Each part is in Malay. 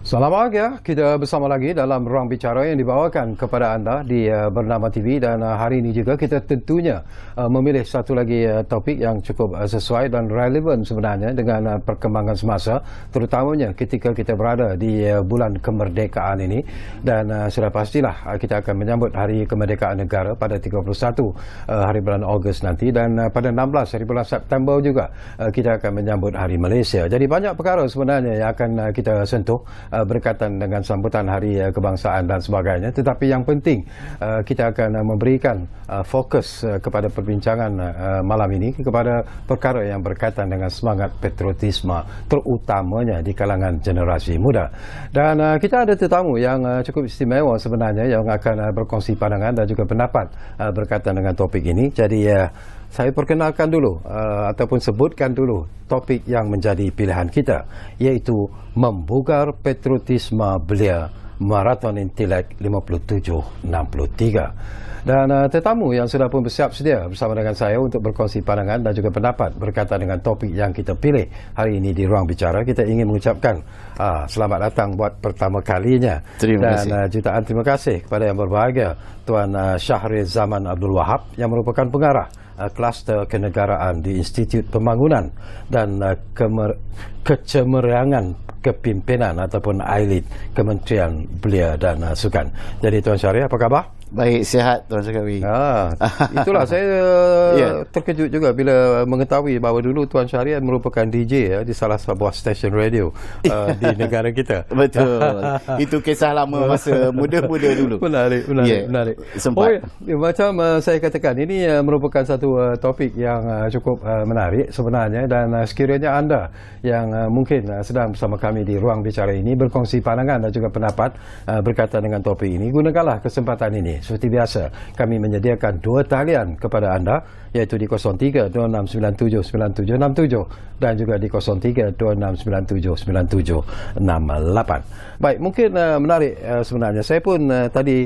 Selamat pagi, kita bersama lagi dalam Ruang Bicara yang dibawakan kepada anda di Bernama TV, dan hari ini juga kita tentunya memilih satu lagi topik yang cukup sesuai dan relevan sebenarnya dengan perkembangan semasa, terutamanya ketika kita berada di bulan kemerdekaan ini. Dan sudah pastilah kita akan menyambut Hari Kemerdekaan Negara pada 31 hari bulan Ogos nanti, dan pada 16 hari bulan September juga kita akan menyambut Hari Malaysia. Jadi banyak perkara sebenarnya yang akan kita sentuh berkaitan dengan sambutan Hari Kebangsaan dan sebagainya. Tetapi yang penting kita akan memberikan fokus kepada perbincangan malam ini kepada perkara yang berkaitan dengan semangat patriotisme, terutamanya di kalangan generasi muda. Dan kita ada tetamu yang cukup istimewa sebenarnya yang akan berkongsi pandangan dan juga pendapat berkaitan dengan topik ini. Jadi saya perkenalkan dulu ataupun sebutkan dulu topik yang menjadi pilihan kita, iaitu membugar patriotisme belia Marathon Intelek 5763. Dan tetamu yang sudah pun bersiap sedia bersama dengan saya untuk berkongsi pandangan dan juga pendapat berkaitan dengan topik yang kita pilih hari ini di Ruang Bicara. Kita ingin mengucapkan selamat datang buat pertama kalinya. Terima kasih. Dan jutaan terima kasih kepada yang berbahagia Tuan Syahrir Zaman Abdul Wahab yang merupakan pengarah kluster kenegaraan di Institut Pembangunan dan Kecemerlangan Kepimpinan ataupun AILID Kementerian Belia dan Sukan. Jadi Tuan Syahrir, apa khabar? Baik, sihat Tuan Sukawi. Itulah saya terkejut juga bila mengetahui bahawa dulu Tuan Syahrir merupakan DJ di salah sebuah stesen radio di negara kita. Betul. Itu kisah lama masa muda-muda dulu. Menarik. Sempat. Macam saya katakan, ini merupakan satu topik yang cukup menarik sebenarnya, dan sekiranya anda yang mungkin sedang bersama kami di Ruang Bicara ini berkongsi pandangan dan juga pendapat berkaitan dengan topik ini, gunakanlah kesempatan ini. Seperti biasa, kami menyediakan 2 talian kepada anda, iaitu di 0326979767 dan juga di 0326979768. Baik, mungkin menarik sebenarnya. Saya pun tadi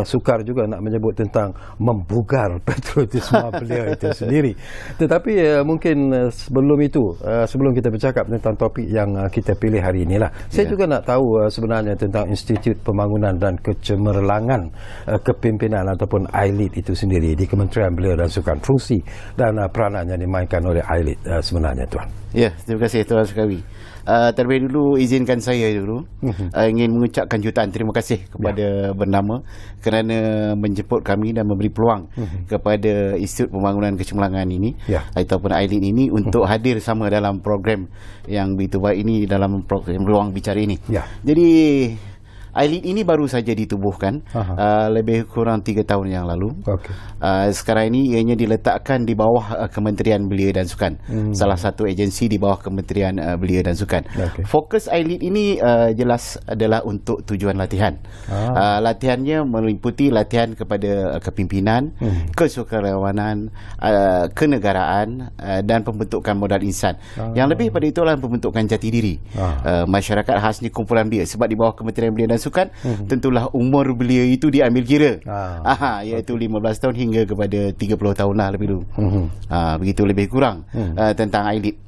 sukar juga nak menyebut tentang membugar patriotisme beliau itu sendiri. Tetapi mungkin sebelum itu, sebelum kita bercakap tentang topik yang kita pilih hari inilah, saya juga nak tahu sebenarnya tentang Institut Pembangunan dan Kecemerlangan Kepimpinan ataupun AILID itu sendiri di Kementerian Belia dan Sukan. Fungsi dan peranan yang dimainkan oleh AILID sebenarnya, Tuan. Ya, terima kasih Tuan Sukawi. Terlebih dulu izinkan saya dulu ingin mengucapkan jutaan terima kasih kepada Bernama kerana menjemput kami dan memberi peluang kepada Institut Pembangunan Kecemerlangan ini ataupun AILID ini untuk hadir sama dalam program yang begitu baik ini, dalam program Ruang Bicara ini. Jadi AILID ini baru saja ditubuhkan lebih kurang 3 tahun yang lalu. Sekarang ini ianya diletakkan di bawah Kementerian Belia dan Sukan, salah satu agensi di bawah Kementerian Belia dan Sukan. Fokus AILID ini jelas adalah untuk tujuan latihan. Latihannya meliputi latihan kepada kepimpinan, kesukarelawanan, kenegaraan dan pembentukan modal insan. Yang lebih pada itulah pembentukan jati diri masyarakat, khasnya kumpulan belia, sebab di bawah Kementerian Belia dan Sukan, tentulah umur belia itu diambil kira, iaitu 15 tahun hingga kepada 30 tahun lah lebih dulu. Begitu lebih kurang tentang AILID.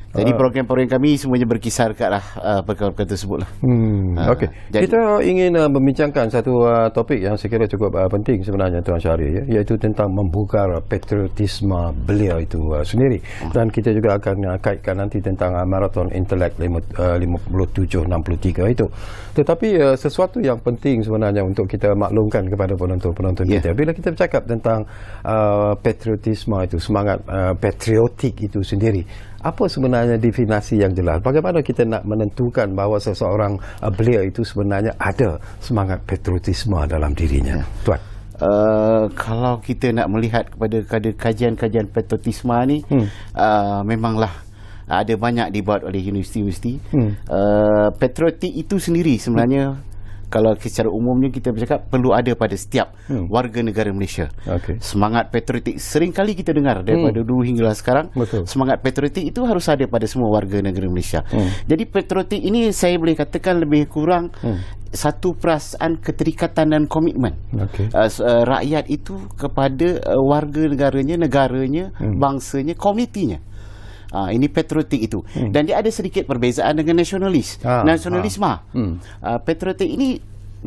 Jadi program-program kami semuanya berkisar ke arah perkara-perkara tersebut lah. Okey. Kita ingin membincangkan satu topik yang saya kira cukup penting sebenarnya, Tuan Syahrir, iaitu tentang membugar patriotisme belia itu sendiri. Dan kita juga akan kaitkan nanti tentang Marathon Intelek 5763 itu. Tetapi sesuatu yang penting sebenarnya untuk kita maklumkan kepada penonton-penonton kita, bila kita bercakap tentang patriotisme itu, semangat patriotik itu sendiri, apa sebenarnya definisi yang jelas? Bagaimana kita nak menentukan bahawa seseorang belia itu sebenarnya ada semangat patriotisme dalam dirinya, Tuan? Kalau kita nak melihat kepada kajian-kajian patriotisme ni, memanglah ada banyak dibuat oleh universiti-universiti. Patriotik itu sendiri sebenarnya, kalau secara umumnya kita bercakap, perlu ada pada setiap warga negara Malaysia. Semangat patriotik sering kali kita dengar daripada dulu hinggalah sekarang. Semangat patriotik itu harus ada pada semua warga negara Malaysia. Jadi patriotik ini saya boleh katakan lebih kurang satu perasaan keterikatan dan komitmen rakyat itu kepada warga negaranya, bangsanya, komunitinya. Ini patriotik itu. Dan dia ada sedikit perbezaan dengan nasionalisme. Patriotik ini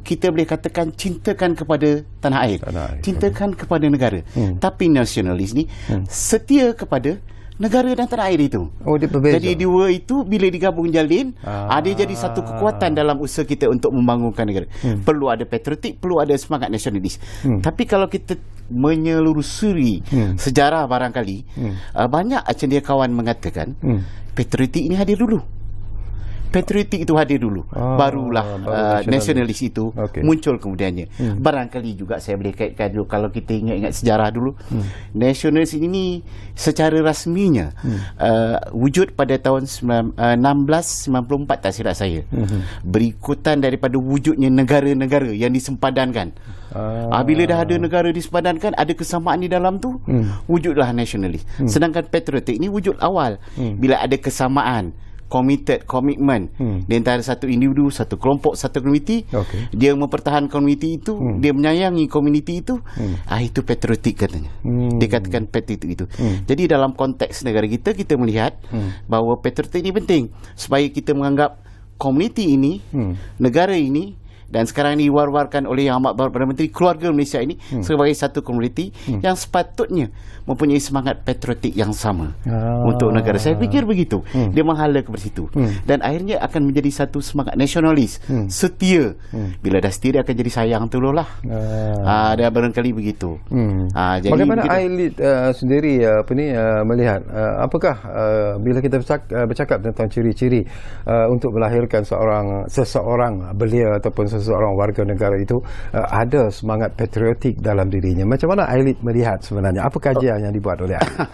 kita boleh katakan cintakan kepada tanah air, cintakan kepada negara. Tapi nasionalis ni setia kepada negara dan tanah air itu. Dia berbeza. Jadi dua itu bila digabung jalin, dia jadi satu kekuatan dalam usaha kita untuk membangunkan negara. Perlu ada patriotik, perlu ada semangat nasionalis. Tapi kalau kita menyelusuri sejarah barangkali, banyak cendekiawan mengatakan patriotik ini hadir dulu. Patriotik itu hadir dulu, barulah nasionalis itu muncul kemudiannya. Barangkali juga saya boleh kaitkan dulu, kalau kita ingat sejarah dulu, nasionalis ini secara rasminya wujud pada tahun 1694 tak silap saya, berikutan daripada wujudnya negara-negara yang disempadankan. Bila dah ada negara disempadankan, ada kesamaan di dalam tu, wujudlah nasionalis. Sedangkan patriotik ini wujud awal, bila ada kesamaan, komitmen di antara satu individu, satu kelompok, satu komuniti. Dia mempertahankan komuniti itu, dia menyayangi komuniti itu. Itu patriotik katanya. Dikatakan patriotik itu. Jadi dalam konteks negara kita, kita melihat bahawa patriotik ini penting supaya kita menganggap komuniti ini, negara ini, dan sekarang ini diwar-warkan oleh Yang Amat Berhormat Perdana Menteri, keluarga Malaysia ini sebagai satu komuniti yang sepatutnya mempunyai semangat patriotik yang sama untuk negara. Saya fikir begitu. Dia menghala kepada situ. Dan akhirnya akan menjadi satu semangat nasionalis, setia. Bila dah setia, dia akan jadi sayang dulu lah. Dan barangkali begitu. Jadi bagaimana Ailit sendiri melihat apakah bila kita bercakap tentang ciri-ciri untuk melahirkan seseorang belia ataupun seseorang warga negara itu ada semangat patriotik dalam dirinya. Macam mana Ailit melihat sebenarnya? Apa kajian yang dibuat oleh Ailit?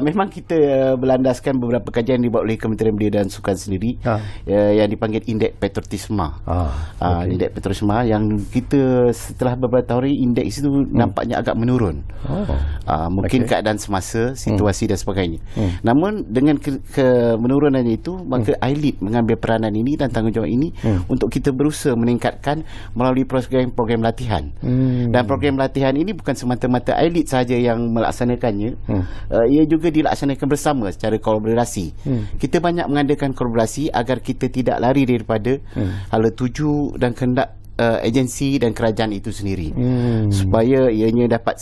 Memang kita berlandaskan beberapa kajian yang dibuat oleh Kementerian Belia dan Sukan sendiri, yang dipanggil Indeks Patriotisme. Indeks Patriotisme yang kita setelah beberapa tahun ini, indeks itu nampaknya agak menurun. Mungkin keadaan semasa, situasi dan sebagainya. Namun dengan menurunannya itu, maka Ailit mengambil peranan ini dan tanggungjawab ini untuk kita berusaha meningkatkan melalui program latihan. Dan program latihan ini bukan semata-mata Ailit sahaja yang melaksanakannya, ia juga dilaksanakan bersama secara kolaborasi. Kita banyak mengadakan kolaborasi agar kita tidak lari daripada hala tuju dan kehendak agensi dan kerajaan itu sendiri, supaya ianya dapat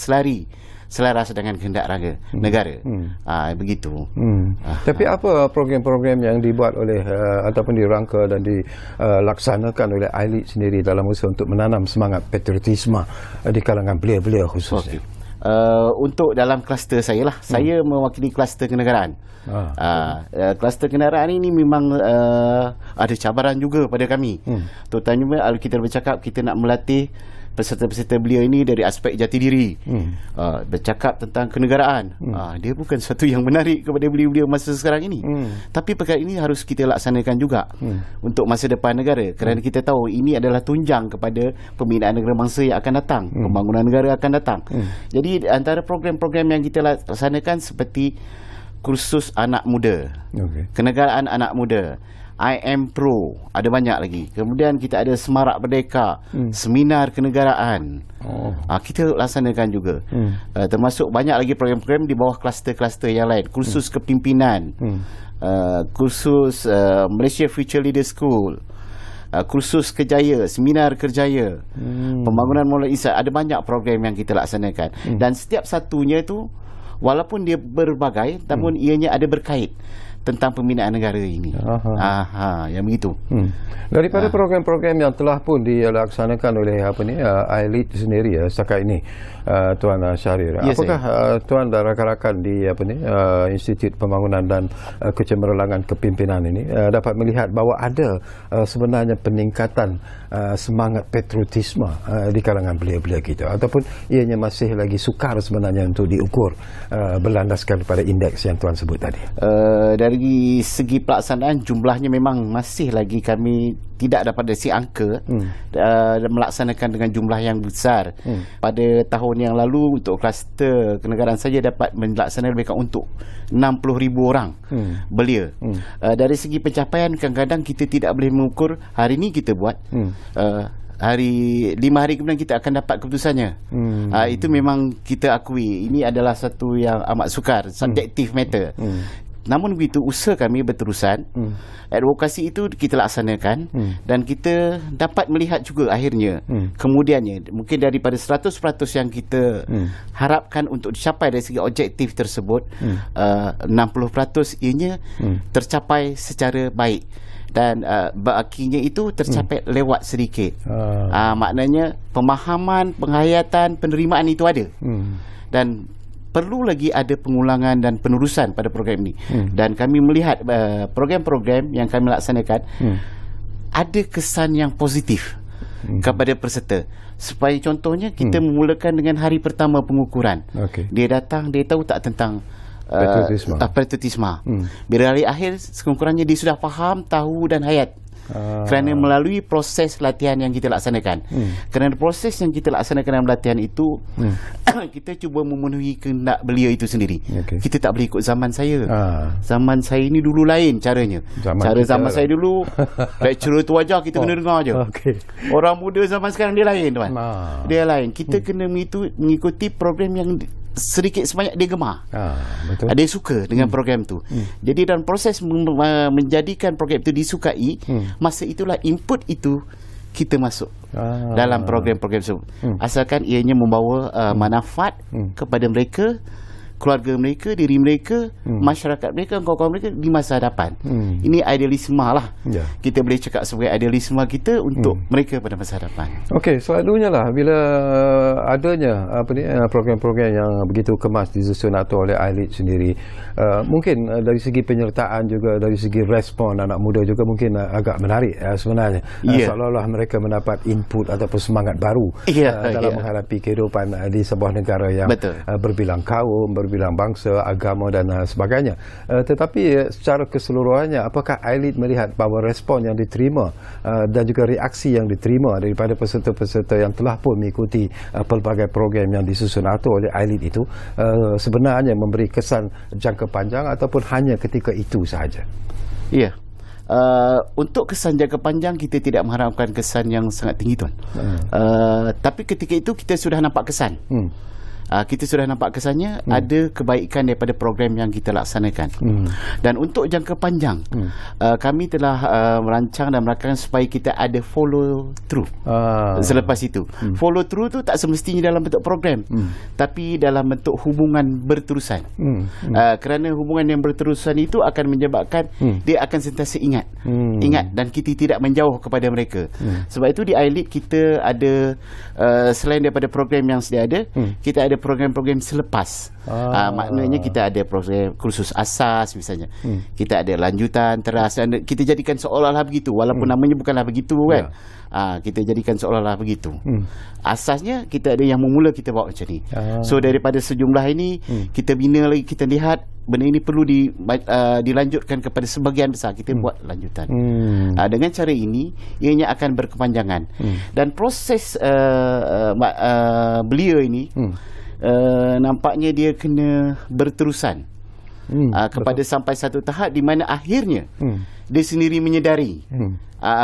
selaras dengan kehendak negara. Begitu. Tapi apa program-program yang dibuat oleh ataupun dirangka dan dilaksanakan oleh Ailit sendiri dalam usaha untuk menanam semangat patriotisme di kalangan belia-belia khususnya? Untuk dalam kluster saya lah, saya mewakili kluster kenegaraan. Kluster kenegaraan ini memang ada cabaran juga pada kami. Terutamanya kalau kita bercakap, kita nak melatih peserta-peserta belia ini dari aspek jati diri, bercakap tentang kenegaraan. Dia bukan sesuatu yang menarik kepada belia-belia masa sekarang ini. Tapi perkara ini harus kita laksanakan juga untuk masa depan negara, kerana kita tahu ini adalah tunjang kepada pembinaan negara bangsa yang akan datang, pembangunan negara akan datang. Jadi antara program-program yang kita laksanakan seperti kursus anak muda, kenegaraan anak muda, I Am Pro, ada banyak lagi. Kemudian kita ada Semarak Merdeka, seminar kenegaraan. Kita laksanakan juga. Termasuk banyak lagi program-program di bawah kluster-kluster yang lain. Kursus kepimpinan, kursus Malaysia Future Leader School, kursus kerjaya, seminar kerjaya, pembangunan mula insan. Ada banyak program yang kita laksanakan. Dan setiap satunya itu, walaupun dia berbagai, namun ianya ada berkait tentang pembinaan negara ini. Yang begitu. Daripada program-program yang telah pun dilaksanakan oleh Ailit sendiri setakat ini, Tuan Syahrir, apakah Tuan dan rakan-rakan di Institut Pembangunan dan Kecemerlangan Kepimpinan ini dapat melihat bahawa ada sebenarnya peningkatan semangat patriotisme di kalangan belia-belia kita, ataupun ianya masih lagi sukar sebenarnya untuk diukur berlandaskan pada indeks yang Tuan sebut tadi? Dari segi pelaksanaan, jumlahnya memang masih lagi kami tidak dapat dari angka melaksanakan dengan jumlah yang besar. Pada tahun yang lalu untuk kluster kenegaraan saja dapat melaksanakan lebih kurang untuk 60,000 orang belia. Dari segi pencapaian, kadang-kadang kita tidak boleh mengukur. Hari ini kita buat, 5 hari kemudian kita akan dapat keputusannya. Itu memang kita akui, ini adalah satu yang amat sukar, subjective matter. namun begitu usaha kami berterusan. Advokasi itu kita laksanakan dan kita dapat melihat juga akhirnya kemudiannya mungkin daripada 100% yang kita harapkan untuk dicapai dari segi objektif tersebut, 60% ianya tercapai secara baik dan bakinya itu tercapai lewat sedikit. Maknanya pemahaman, penghayatan, penerimaan itu ada. Dan perlu lagi ada pengulangan dan penerusan pada program ini. Dan kami melihat program-program yang kami laksanakan ada kesan yang positif kepada peserta. Supaya contohnya kita memulakan dengan hari pertama pengukuran. Dia datang, dia tahu tak tentang patriotisme. Bila hari akhir sekurang-kurangnya dia sudah faham, tahu dan hayat. Kerana melalui proses latihan yang kita laksanakan. Kerana proses yang kita laksanakan dalam latihan itu kita cuba memenuhi kehendak beliau itu sendiri. Kita tak boleh ikut zaman saya. Zaman saya ini dulu lain caranya. Zaman saya dulu lecturer tu ajar kita kena dengar je. Orang muda zaman sekarang dia lain tuan. Dia lain. Kita kena mengikuti program yang sedikit sebanyak dia gemar. Betul. Dia suka dengan program tu. Jadi dalam proses menjadikan program itu disukai, masa itulah input itu kita masuk dalam program-program tersebut. Asalkan ianya membawa manfaat kepada mereka, keluarga mereka, diri mereka, masyarakat mereka, kawan-kawan mereka di masa hadapan. Ini idealisme lah. Kita boleh cakap sebagai idealisme kita untuk mereka pada masa hadapan. Okey, selalunya lah bila adanya program-program yang begitu kemas disusun atau oleh AILID sendiri, mungkin dari segi penyertaan juga, dari segi respon anak muda juga mungkin agak menarik sebenarnya. Seolah-olah mereka mendapat input ataupun semangat baru dalam menghadapi kehidupan di sebuah negara yang berbilang kaum, berbilang bangsa, agama dan sebagainya. Tetapi secara keseluruhannya, apakah AILID melihat bahawa respon yang diterima dan juga reaksi yang diterima daripada peserta-peserta yang telah pun mengikuti pelbagai program yang disusun atau oleh AILID itu sebenarnya memberi kesan jangka panjang ataupun hanya ketika itu sahaja? Ya. Untuk kesan jangka panjang kita tidak mengharapkan kesan yang sangat tinggi tuan. Tapi ketika itu kita sudah nampak kesan. Kita sudah nampak kesannya ada kebaikan daripada program yang kita laksanakan. Dan untuk jangka panjang kami telah merancang dan merancang supaya kita ada follow through selepas itu. Follow through tu tak semestinya dalam bentuk program, tapi dalam bentuk hubungan berterusan. Kerana hubungan yang berterusan itu akan menyebabkan dia akan sentiasa ingat dan kita tidak menjauh kepada mereka. Sebab itu di AILID kita ada selain daripada program yang sedia ada, kita ada program-program selepas. Maknanya kita ada program kursus asas misalnya. Kita ada lanjutan, teras, dan kita jadikan seolah-olah begitu walaupun namanya bukanlah begitu kan. Kita jadikan seolah-olah begitu. Asasnya kita ada yang memula kita bawa macam ni. So daripada sejumlah ini kita bina lagi, kita lihat benda ini perlu dilanjutkan kepada sebahagian besar, kita buat lanjutan. Dengan cara ini ianya akan berkepanjangan. Dan proses beliau ini nampaknya dia kena berterusan kepada sampai satu tahap di mana akhirnya dia sendiri menyedari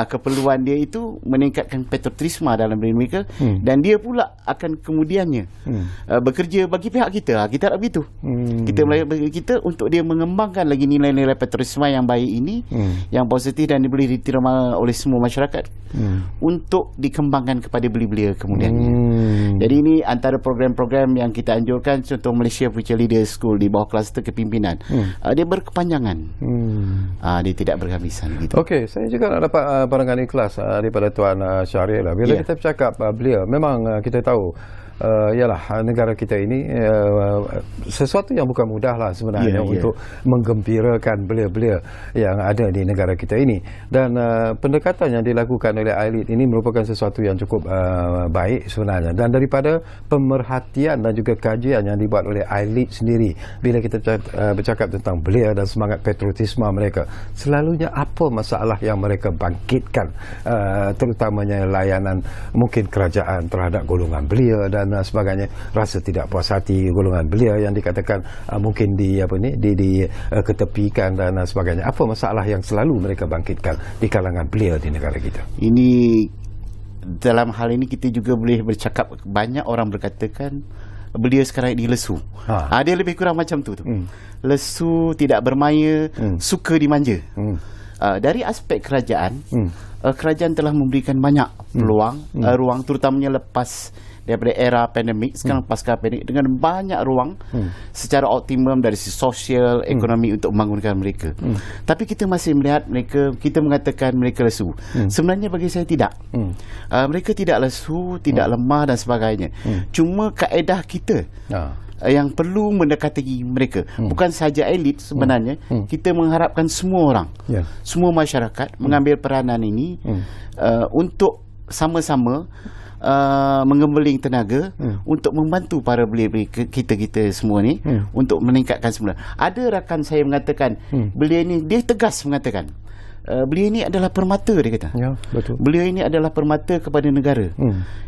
keperluan dia itu meningkatkan patriotisme dalam diri mereka, dan dia pula akan kemudiannya bekerja bagi pihak kita. Kita nak begitu. Kita bagi kita untuk dia mengembangkan lagi nilai-nilai patriotisme yang baik ini, yang positif dan boleh diterima oleh semua masyarakat untuk dikembangkan kepada belia-belia kemudiannya. Jadi ini antara program-program yang kita anjurkan. Contoh Malaysia Future Leaders School di bawah kluster kepimpinan, dia berkepanjangan, dia tidak berhabisan gitu. Okey, saya juga nak dapat pandangan ikhlas daripada Tuan Syahrir lah. Bila kita bercakap beliau, memang kita tahu ialah negara kita ini sesuatu yang bukan mudah lah sebenarnya untuk menggembirakan belia-belia yang ada di negara kita ini. Dan pendekatan yang dilakukan oleh AILID ini merupakan sesuatu yang cukup baik sebenarnya. Dan daripada pemerhatian dan juga kajian yang dibuat oleh AILID sendiri, bila kita bercakap tentang belia dan semangat patriotisme mereka, selalunya apa masalah yang mereka bangkitkan, terutamanya layanan mungkin kerajaan terhadap golongan belia dan sebagainya, rasa tidak puas hati golongan belia yang dikatakan mungkin diketepikan dan sebagainya. Apa masalah yang selalu mereka bangkitkan di kalangan belia di negara kita? Ini dalam hal ini kita juga boleh bercakap, banyak orang berkatakan beliau sekarang ini lesu. Dia lebih kurang macam tu. Lesu, tidak bermaya, suka dimanja. Dari aspek kerajaan, kerajaan telah memberikan banyak peluang, ruang, terutamanya lepas daripada era pandemik, sekarang pasca pandemik, dengan banyak ruang secara optimum dari sisi sosial, ekonomi untuk membangunkan mereka. Tapi kita masih melihat mereka, kita mengatakan mereka lesu. Sebenarnya bagi saya tidak. Mereka tidak lesu, tidak lemah dan sebagainya. Cuma kaedah kita yang perlu mendekati mereka. Bukan saja elit sebenarnya. Kita mengharapkan semua orang, semua masyarakat mengambil peranan ini untuk sama-sama mengembeling tenaga untuk membantu para belia-belia kita semua ni untuk meningkatkan semula. Ada rakan saya mengatakan belia ni, dia tegas mengatakan belia ini adalah permata, dia kata. Ya, betul. Belia ini adalah permata kepada negara.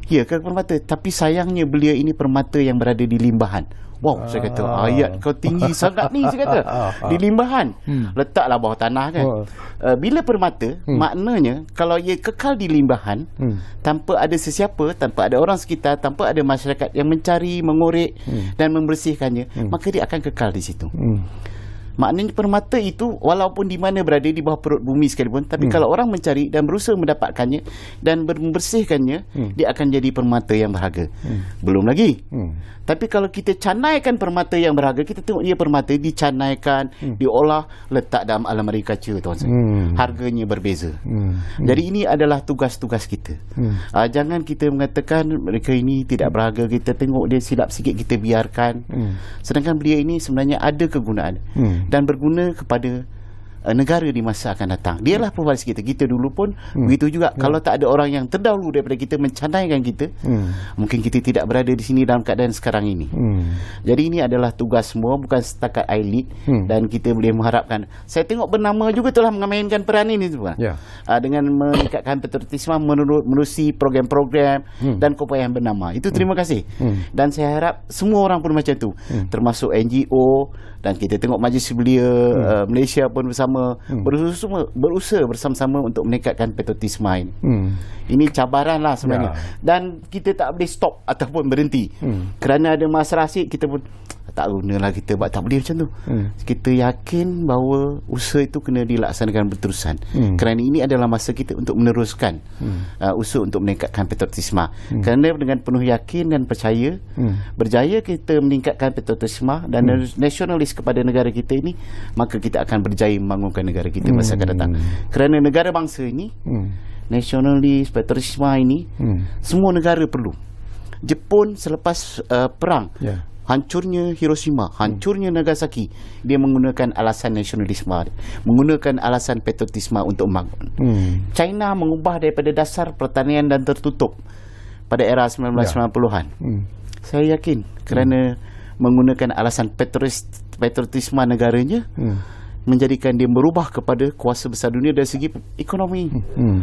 Ya, permata. Tapi sayangnya belia ini permata yang berada di limbahan. Wow, saya kata, ayat kau tinggi sangat ni, saya kata. Di limbahan. Letaklah bawah tanah kan. Bila permata, maknanya kalau ia kekal di limbahan, tanpa ada sesiapa, tanpa ada orang sekitar, tanpa ada masyarakat yang mencari, mengorek dan membersihkannya, maka dia akan kekal di situ. Maknanya permata itu walaupun di mana berada, di bawah perut bumi sekalipun, tapi kalau orang mencari dan berusaha mendapatkannya dan membersihkannya, dia akan jadi permata yang berharga. Belum lagi. Tapi kalau kita canaikan permata yang berharga, kita tengok dia permata dicanaikan, diolah, letak dalam almari kaca, tuan saya. Harganya berbeza. Jadi ini adalah tugas-tugas kita. Jangan kita mengatakan mereka ini tidak berharga, kita tengok dia silap sikit, kita biarkan. Sedangkan belia ini sebenarnya ada kegunaan dan berguna kepada negara di masa akan datang. Dialah pewaris kita. Kita dulu pun begitu juga. Kalau tak ada orang yang terdahulu daripada kita mencanaikan kita, mungkin kita tidak berada di sini dalam keadaan sekarang ini. Jadi ini adalah tugas semua, bukan setakat elit, dan kita boleh mengharapkan. Saya tengok Bernama juga telah memainkan peran ini semua. Dengan meningkatkan patriotisme menerusi program-program dan keupayaan Bernama. Itu terima kasih. Dan saya harap semua orang pun macam tu, termasuk NGO, dan kita tengok Majlis Belia Malaysia pun bersama berusaha bersama-sama untuk meningkatkan patriotisme ini. Ini cabaran lah sebenarnya. Dan kita tak boleh stop ataupun berhenti. Kerana ada masalah sikit, kita pun tak gunalah kita buat, tak boleh macam tu. Kita yakin bahawa usaha itu kena dilaksanakan berterusan. Kerana ini adalah masa kita untuk meneruskan usaha untuk meningkatkan patriotisme. Kerana dengan penuh yakin dan percaya, berjaya kita meningkatkan patriotisme dan nasionalis kepada negara kita ini, maka kita akan berjaya membangunkan negara kita masa akan datang. Kerana negara bangsa ini, nasionalis, patriotisme ini, semua negara perlu. Jepun selepas perang, hancurnya Hiroshima, hancurnya Nagasaki, dia menggunakan alasan nasionalisme, menggunakan alasan patriotisme untuk membangun. China mengubah daripada dasar pertanian dan tertutup pada era 1990-an. Saya yakin kerana menggunakan alasan patriotisme negaranya, menjadikan dia berubah kepada kuasa besar dunia dari segi ekonomi.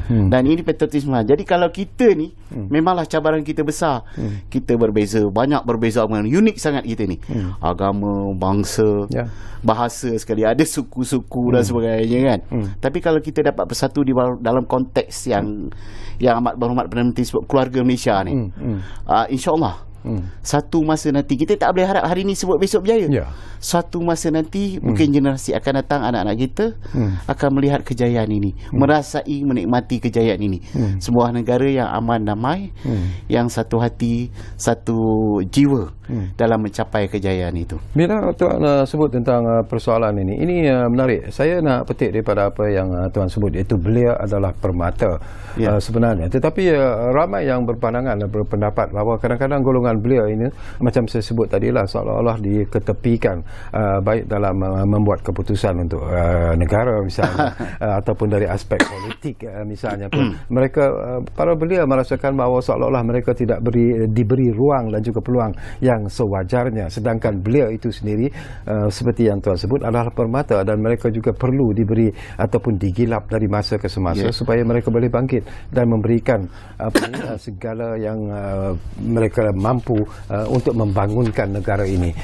Dan ini patriotisme. Jadi kalau kita ni, memanglah cabaran kita besar. Kita berbeza, banyak berbeza, unik sangat kita ni. Agama, bangsa, bahasa sekali, ada suku-suku dan sebagainya kan. Tapi kalau kita dapat bersatu di dalam konteks yang amat berhormat Perdana Menteri sebut keluarga Malaysia ni, insya-Allah satu masa nanti, kita tak boleh harap hari ni sebut besok berjaya. Satu masa nanti mungkin generasi akan datang, anak-anak kita akan melihat kejayaan ini, merasai, menikmati kejayaan ini. Sebuah negara yang aman, damai, yang satu hati, satu jiwa dalam mencapai kejayaan itu. Bila Tuan sebut tentang persoalan ini menarik. Saya nak petik daripada apa yang Tuan sebut, iaitu belia adalah permata sebenarnya. Tetapi ramai yang berpandangan dan berpendapat bahawa kadang-kadang golongan belia ini, macam saya sebut tadilah, seolah-olah diketepikan, baik dalam membuat keputusan untuk negara misalnya, ataupun dari aspek politik misalnya pun. Mereka, para belia merasakan bahawa seolah-olah mereka tidak diberi ruang dan juga peluang yang sewajarnya. Sedangkan belia itu sendiri, seperti yang Tuan sebut, adalah permata, dan mereka juga perlu diberi ataupun digilap dari masa ke semasa supaya mereka boleh bangkit dan memberikan segala yang mereka mampu untuk membangunkan negara ini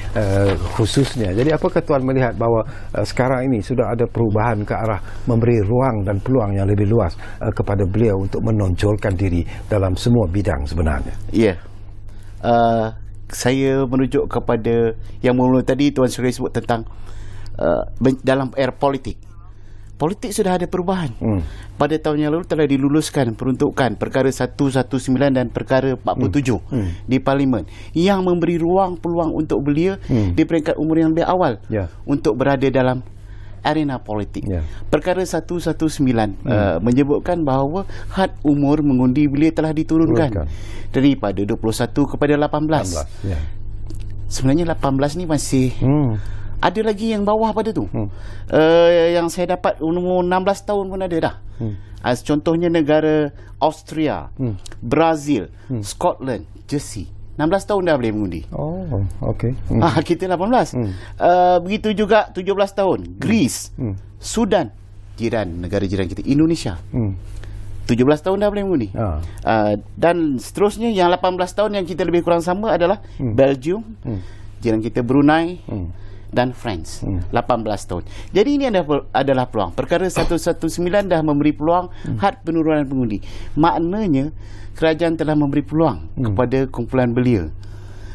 khususnya. Jadi apakah Tuan melihat bahawa sekarang ini sudah ada perubahan ke arah memberi ruang dan peluang yang lebih luas kepada beliau untuk menonjolkan diri dalam semua bidang sebenarnya? Ya. saya merujuk kepada yang mula tadi Tuan Suri sebut tentang dalam era politik. Politik sudah ada perubahan. Pada tahun yang lalu telah diluluskan peruntukan perkara 119 dan perkara 47 di Parlimen yang memberi ruang peluang untuk belia di peringkat umur yang lebih awal untuk berada dalam arena politik. Perkara 119 menyebutkan bahawa had umur mengundi belia telah diturunkan daripada 21 kepada 18. Sebenarnya 18 ni masih ada lagi yang bawah pada tu. Yang saya dapat umur 16 tahun pun ada dah. Contohnya negara Austria, Brazil, Scotland, Jersey. 16 tahun dah boleh mengundi. Oh, okey. Kita 18. Begitu juga 17 tahun. Greece, Sudan, negara jiran kita, Indonesia. 17 tahun dah boleh mengundi. Dan seterusnya yang 18 tahun yang kita lebih kurang sama adalah Belgium, jiran kita Brunei, dan France. 18 tahun. Jadi ini adalah peluang. Perkara 119 dah memberi peluang had penurunan pengundi. Maknanya kerajaan telah memberi peluang kepada kumpulan belia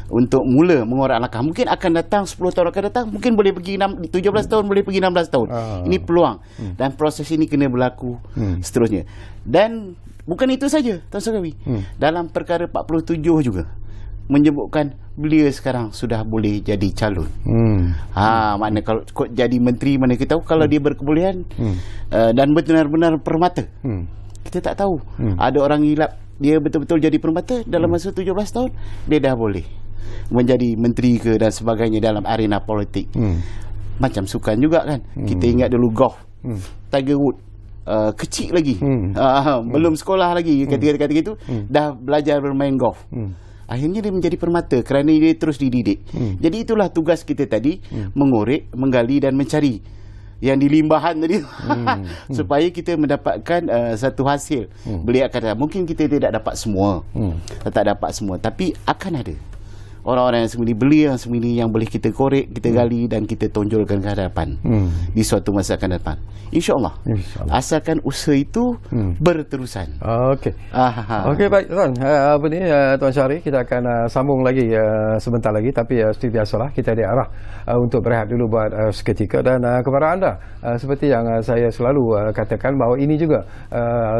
untuk mula mengorak langkah. Mungkin akan datang 10 tahun akan datang, mungkin boleh pergi 17 tahun, boleh pergi 16 tahun. Ini peluang. Dan proses ini kena berlaku seterusnya. Dan bukan itu saja, Tuan Sakawi. Dalam perkara 47 juga menyebutkan belia sekarang sudah boleh jadi calon. Makna kalau jadi menteri, mana kita tahu kalau dia berkebolehan dan benar-benar permata. Kita tak tahu. Ada orang hilap, dia betul-betul jadi permata dalam masa 17 tahun, dia dah boleh menjadi menteri ke dan sebagainya dalam arena politik. Macam sukan juga kan. Kita ingat dulu golf. Tiger Woods kecil lagi. Belum sekolah lagi ketika itu dah belajar bermain golf. Akhirnya dia menjadi permata kerana dia terus dididik. Jadi itulah tugas kita tadi, mengorek, menggali dan mencari yang di limbahan tadi supaya kita mendapatkan satu hasil. Beliau kata mungkin kita tidak dapat semua, tak dapat semua, tapi akan ada orang-orang yang sembunyi, belia yang sembunyi yang boleh kita korek, kita gali dan kita tonjolkan ke hadapan di suatu masa akan datang. InsyaAllah. Asalkan usaha itu berterusan. Okey. Okey, baik Tuan. Tuan Syahri, kita akan sambung lagi sebentar lagi, tapi seperti biasalah kita diarah untuk berehat dulu buat seketika. Dan kepada anda, seperti yang saya selalu katakan bahawa ini juga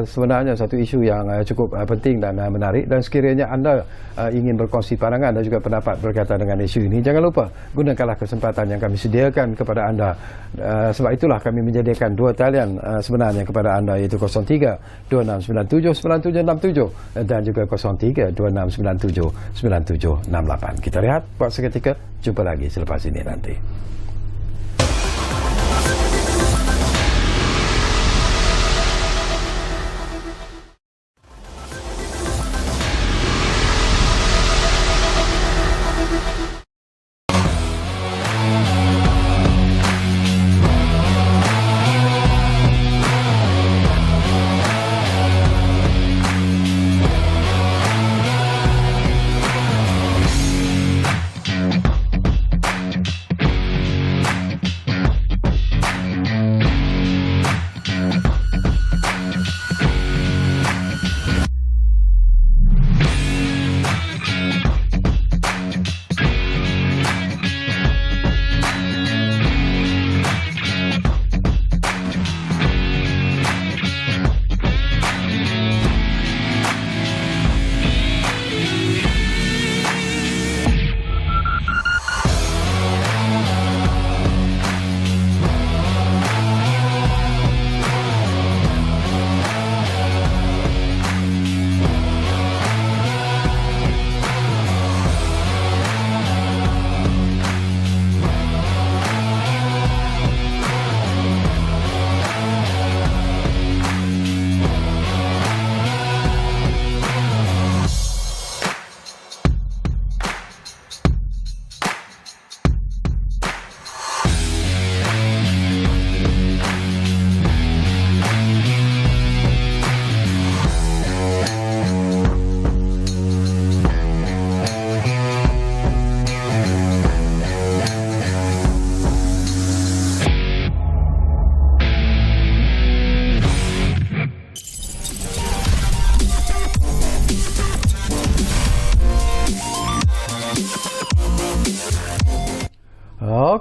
sebenarnya satu isu yang cukup penting dan menarik, dan sekiranya anda ingin berkongsi pandangan dan juga pendapat berkaitan dengan isu ini, jangan lupa gunakanlah kesempatan yang kami sediakan kepada anda. Sebab itulah kami menyediakan dua talian sebenarnya kepada anda, iaitu 03-2697-9767 dan juga 03-2697-9768. Kita lihat buat seketika, jumpa lagi selepas ini nanti.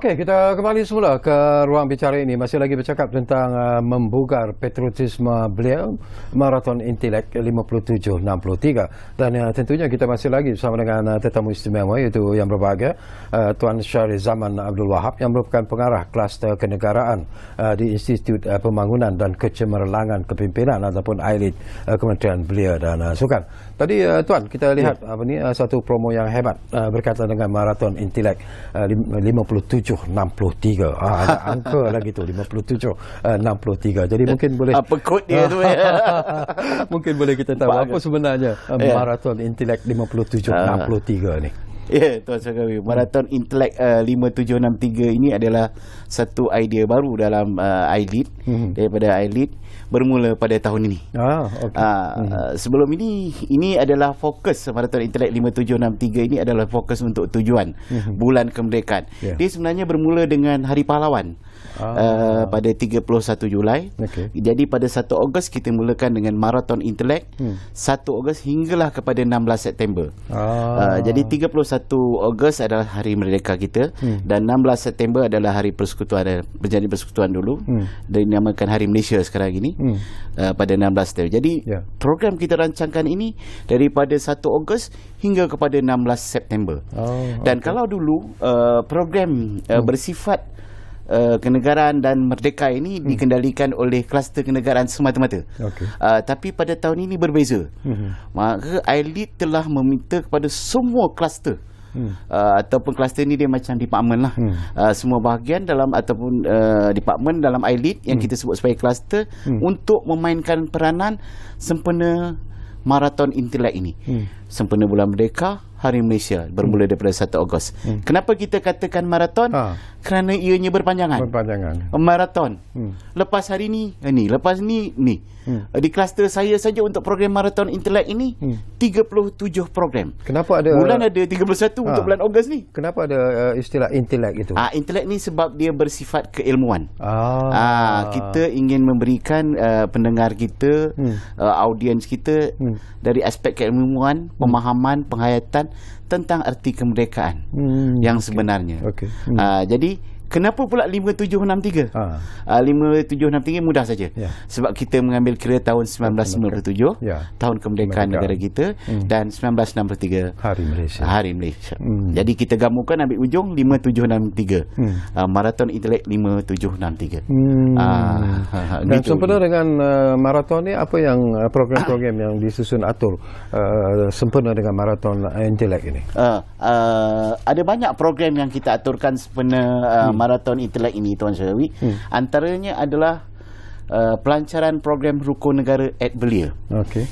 Okey, kita kembali semula ke ruang bicara ini. Masih lagi bercakap tentang membugar patriotisme beliau, Marathon Intelek 5763. Dan tentunya kita masih lagi bersama dengan tetamu istimewa iaitu yang berbahagia Tuan Syahri Zaman Abdul Wahab yang merupakan pengarah kluster kenegaraan di Institut Pembangunan dan Kecemerlangan Kepimpinan ataupun ILID Kementerian Belia dan Sukan. Tadi Tuan, kita lihat satu promo yang hebat berkaitan dengan Marathon Intelek 5763. Ada angka lagi tu 5763. Jadi mungkin boleh apa kod dia tu ya. Mungkin boleh kita tahu apa sebenarnya Marathon Intelek 5763 ni. Ya, Tuan Syahri, Marathon Intelek 5763 ini adalah satu idea baru dalam ILID, daripada ILID, bermula pada tahun ini. Sebelum ini adalah fokus Marathon Intelek 5763 ini adalah fokus untuk tujuan bulan kemerdekaan. Dia sebenarnya bermula dengan Hari Pahlawan. Pada 31 Julai. Jadi pada 1 Ogos kita mulakan dengan Marathon Intelek, 1 Ogos hinggalah kepada 16 September. Jadi 31 Ogos adalah hari merdeka kita dan 16 September adalah hari persekutuan, berjadi persekutuan dulu dan dinamakan Hari Malaysia sekarang ini pada 16 September. Jadi program kita rancangkan ini daripada 1 Ogos hingga kepada 16 September. Dan kalau dulu program bersifat kenegaraan dan merdeka ini dikendalikan oleh kluster kenegaraan semata-mata. Tapi pada tahun ini berbeza. Maka ILID telah meminta kepada semua kluster ataupun kluster ni dia macam department lah. Semua bahagian dalam ataupun department dalam ILID yang kita sebut sebagai kluster untuk memainkan peranan sempena Marathon Intelek ini. Sempena bulan merdeka, Hari Malaysia bermula daripada 1 Ogos. Kenapa kita katakan maraton? Kerana ianya berpanjangan. Maraton. Lepas hari ni, lepas ni. Di kluster saya saja untuk program Marathon Intelek ini 37 program. Kenapa ada bulan ada 31 untuk bulan Ogos ni? Kenapa ada istilah intelek itu? Intelek ni sebab dia bersifat keilmuan. Kita ingin memberikan pendengar kita, audiens kita dari aspek keilmuan, pemahaman, penghayatan tentang arti kemerdekaan yang sebenarnya. Jadi kenapa pula 5763? 5763 mudah saja. Sebab kita mengambil kira tahun 1997, tahun kemerdekaan negara kita, dan 1963 Hari Malaysia. Jadi kita gabungkan ambil ujung 5763. Marathon Intelek 5763. Dan sempena dengan marathon ni, apa yang program-program yang disusun atur sempena dengan Marathon Intelek ini? Ada banyak program yang kita aturkan sempena Marathon Intelek ini, Tuan Syahri. Antaranya adalah pelancaran program Rukun Negara at Belia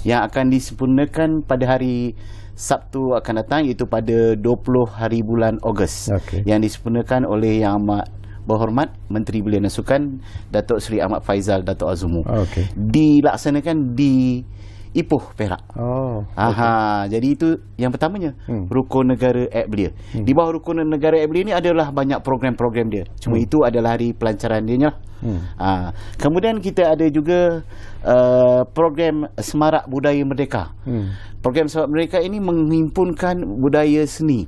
yang akan disempurnakan pada hari Sabtu akan datang, iaitu pada 20 hari bulan Ogos, yang disempurnakan oleh Yang Amat Berhormat Menteri Belia dan Sukan Datuk Seri Ahmad Faizal Datuk Azumu. Dilaksanakan di Ipoh, Perak. Jadi itu yang pertamanya, Rukun Negara at Belia. Di bawah Rukun Negara at Belia ni adalah banyak program-program dia. Cuma itu adalah hari pelancaran dia lah. Kemudian kita ada juga program Semarak Budaya Merdeka. Program Semarak Merdeka ini menghimpunkan budaya seni.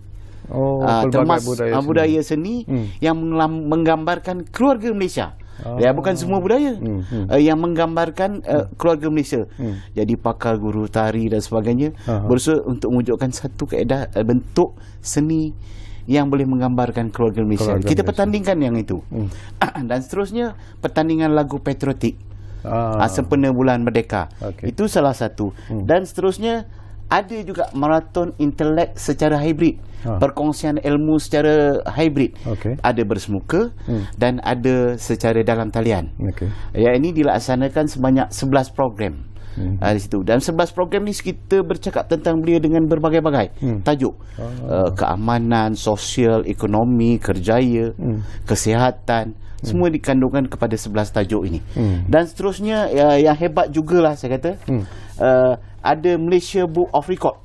Termasuk budaya seni yang menggambarkan keluarga Malaysia. Bukan semua budaya yang menggambarkan keluarga Malaysia. Jadi pakar, guru tari dan sebagainya berusaha untuk mewujudkan satu kaedah bentuk seni yang boleh menggambarkan keluarga Malaysia. Kita pertandingkan yang itu. Dan seterusnya pertandingan lagu patriotik sempena bulan merdeka. Itu salah satu. Dan seterusnya ada juga Marathon Intelek secara hibrid. Perkongsian ilmu secara hibrid. Ada bersemuka dan ada secara dalam talian. Yang ini dilaksanakan sebanyak 11 program. Di situ. Dan 11 program ni kita bercakap tentang Belia dengan berbagai-bagai tajuk. Keamanan, sosial, ekonomi, kerjaya, kesihatan, semua dikandungkan kepada 11 tajuk ini. Dan seterusnya yang hebat jugalah saya kata, ada Malaysia Book of Record.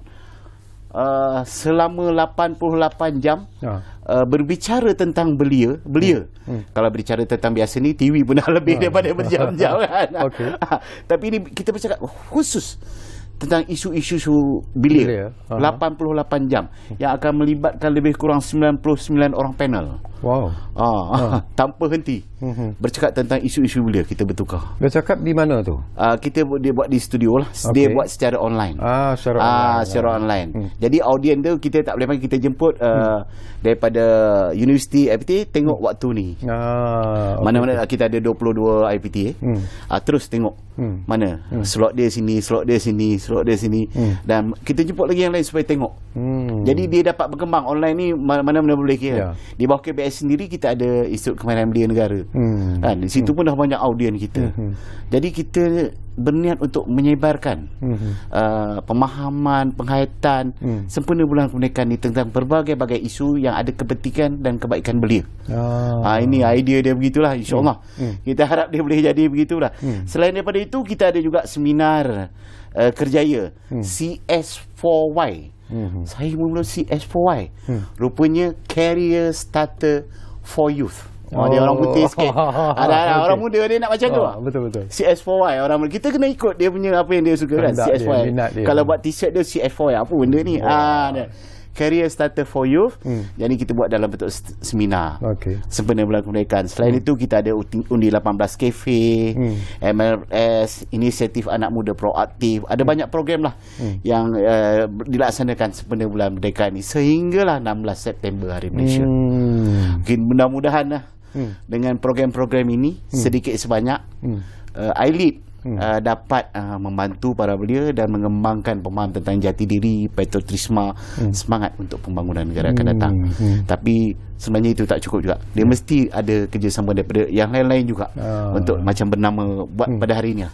Selama 88 jam berbicara tentang Belia. Kalau berbicara tentang biasa ni TV pun dah lebih daripada berjam-jam kan. Tapi ini kita bercakap khusus tentang isu-isu belia. 88 jam yang akan melibatkan lebih kurang 99 orang panel. Wow. Tanpa henti. Bercakap tentang isu-isu belia, kita bertukar. Bercakap di mana tu? Dia buat di studio lah. Dia buat secara online. Secara online. Jadi audien tu kita tak boleh panggil, kita jemput daripada Universiti IPT, tengok waktu ni. Mana-mana kita ada 22 IPT. Terus tengok mana slot dia sini, slot dia sini, slot dia sini. Dan kita jemput lagi yang lain supaya tengok. Jadi dia dapat berkembang online ni mana-mana boleh kira. Di bawah KBS sendiri kita ada Institut Kemahiran Belia Negara. Di situ pun dah banyak audien kita. Jadi kita berniat untuk menyebarkan pemahaman, penghayatan sempena Bulan Kemerdekaan ni tentang berbagai-bagai isu yang ada kepentingan dan kebaikan belia. Ini idea dia begitulah, insya-Allah. Kita harap dia boleh jadi begitulah. Selain daripada itu, kita ada juga seminar kerjaya CS4Y. Saya mula CS4Y. Rupanya Career Starter for Youth. Dia orang putih sikit. Ada orang muda dia nak macam tu. Betul-betul. CS4Y, orang muda. Kita kena ikut dia punya apa yang dia suka kan. CS4Y. Kalau buat t-shirt dia CS4Y, apa benda ni? Career Starter for Youth. Jadi kita buat dalam bentuk seminar sempena Bulan Kemerdekaan. Selain itu kita ada Undi 18 Cafe, MLS, Inisiatif Anak Muda Proaktif. Ada banyak program lah yang dilaksanakan sempena Bulan Kemerdekaan ni sehinggalah 16 September Hari Malaysia. Mudah-mudahan lah dengan program-program ini sedikit sebanyak ILIT dapat membantu para belia dan mengembangkan pemahaman tentang jati diri, patriotisme, semangat untuk pembangunan negara akan datang. Tapi sebenarnya itu tak cukup juga. Dia mesti ada kerjasama daripada yang lain-lain juga untuk macam bernama buat pada hari ini.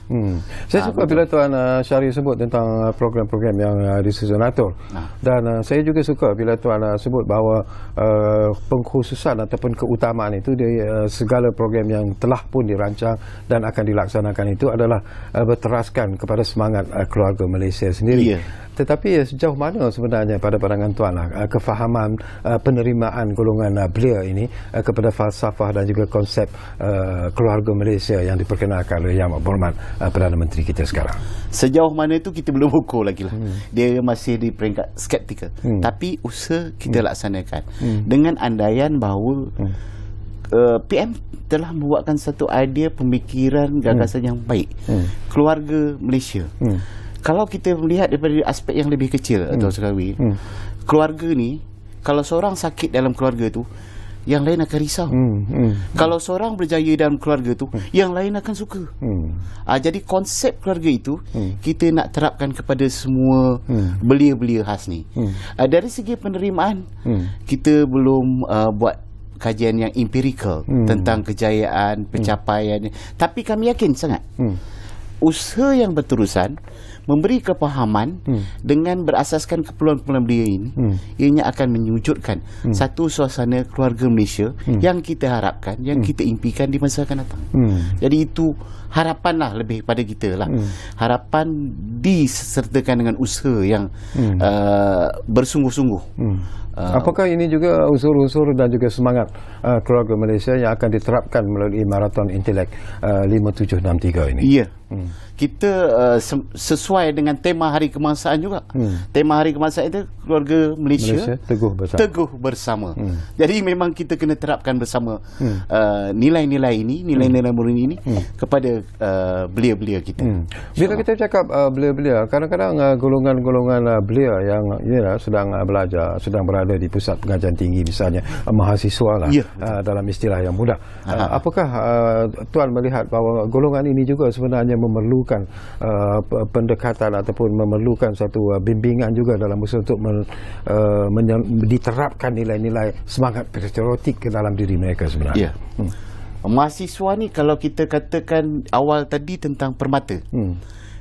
Saya suka bila Tuan Syahri sebut tentang program-program yang disusun atur. Dan saya juga suka bila Tuan sebut bahawa pengkhususan ataupun keutamaan itu segala program yang telah pun dirancang dan akan dilaksanakan itu adalah berteraskan kepada semangat keluarga Malaysia sendiri. Tetapi sejauh mana sebenarnya pada pandangan Tuan kefahaman penerimaan golongan belia ini kepada falsafah dan juga konsep keluarga Malaysia yang diperkenalkan oleh Yang Berhormat Perdana Menteri kita sekarang? Sejauh mana itu kita belum ukur lagi lah. Dia masih di peringkat skeptikal. Tapi usaha kita laksanakan dengan andaian bahawa PM telah membuatkan satu idea pemikiran gagasan yang baik. Keluarga Malaysia. Kalau kita melihat daripada aspek yang lebih kecil, Tuan Sekawi, keluarga ni, kalau seorang sakit dalam keluarga tu, yang lain akan risau. Kalau seorang berjaya dalam keluarga tu, yang lain akan suka. Jadi konsep keluarga itu kita nak terapkan kepada semua belia-belia khas ni. Dari segi penerimaan, kita belum buat kajian yang empirikal tentang kejayaan, pencapaian. Tapi kami yakin sangat usaha yang berterusan memberi kepahaman dengan berasaskan keperluan-keperluan belia ini, ianya akan menyujudkan satu suasana keluarga Malaysia yang kita harapkan, yang kita impikan di masa akan datang. Jadi itu harapanlah lebih pada kita lah. Harapan disertakan dengan usaha yang bersungguh-sungguh. Apakah ini juga unsur-unsur dan juga semangat keluarga Malaysia yang akan diterapkan melalui Marathon Intelek 5763 ini? Ya. Kita sesuai dengan tema Hari Kebangsaan juga. Tema Hari Kebangsaan itu keluarga Malaysia teguh bersama. Jadi memang kita kena terapkan bersama nilai-nilai ini, nilai-nilai murni ini kepada belia-belia kita. Bila kita cakap belia-belia, kadang-kadang golongan-golongan belia yang sedang belajar, sedang berada di pusat pengajian tinggi misalnya, mahasiswa lah, dalam istilah yang mudah. Apakah Tuan melihat bahawa golongan ini juga sebenarnya memerlukan pendekatan ataupun memerlukan satu bimbingan juga dalam usaha untuk diterapkan nilai-nilai semangat patriotik ke dalam diri mereka sebenarnya? Mahasiswa ni kalau kita katakan awal tadi tentang permata,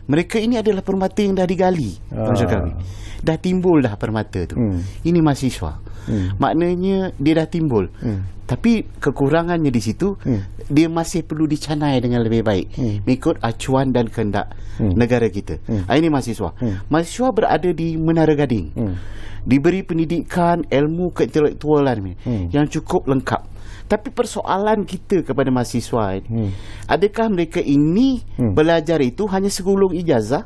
mereka ini adalah permata yang dah digali. Dah timbul dah permata tu. Ini mahasiswa. Maknanya dia dah timbul. Tapi kekurangannya di situ, dia masih perlu dicanai dengan lebih baik mengikut acuan dan kehendak negara kita. Ini mahasiswa. Mahasiswa berada di Menara Gading, diberi pendidikan ilmu keintelektualan yang cukup lengkap. Tapi persoalan kita kepada mahasiswa ini, adakah mereka ini belajar itu hanya segulung ijazah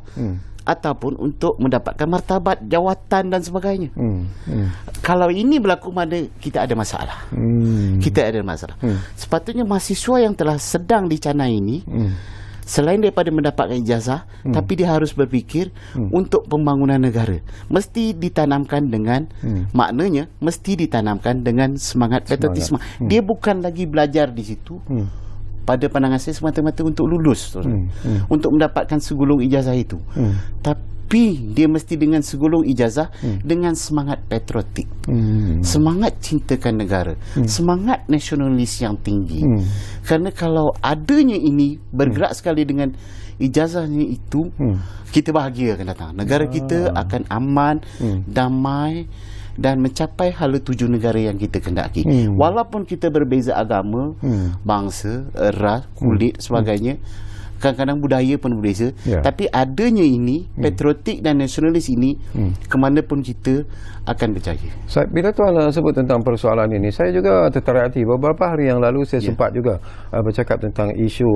ataupun untuk mendapatkan martabat, jawatan dan sebagainya. Kalau ini berlaku, mana kita ada masalah. Kita ada masalah. Sepatutnya mahasiswa yang telah sedang dicanai ini, selain daripada mendapatkan ijazah, tapi dia harus berfikir untuk pembangunan negara. Mesti ditanamkan dengan, maknanya mesti ditanamkan dengan semangat patriotisme. Dia bukan lagi belajar di situ pada pandangan saya semata-mata untuk lulus, untuk mendapatkan segulung ijazah itu. Tapi dia mesti dengan segulung ijazah dengan semangat patriotik, semangat cintakan negara, semangat nasionalis yang tinggi. Kerana kalau adanya ini bergerak sekali dengan ijazahnya itu, kita bahagia akan datang. Negara kita akan aman, damai dan mencapai hala tuju negara yang kita kendaki. Walaupun kita berbeza agama, bangsa, ras, kulit, sebagainya, kadang-kadang budaya pun berbeza, tapi adanya ini, patriotik dan nasionalis ini, ke mana pun kita akan berjaya. Bila tuan sebut tentang persoalan ini, saya juga tertarik hati. Beberapa hari yang lalu saya sempat juga bercakap tentang isu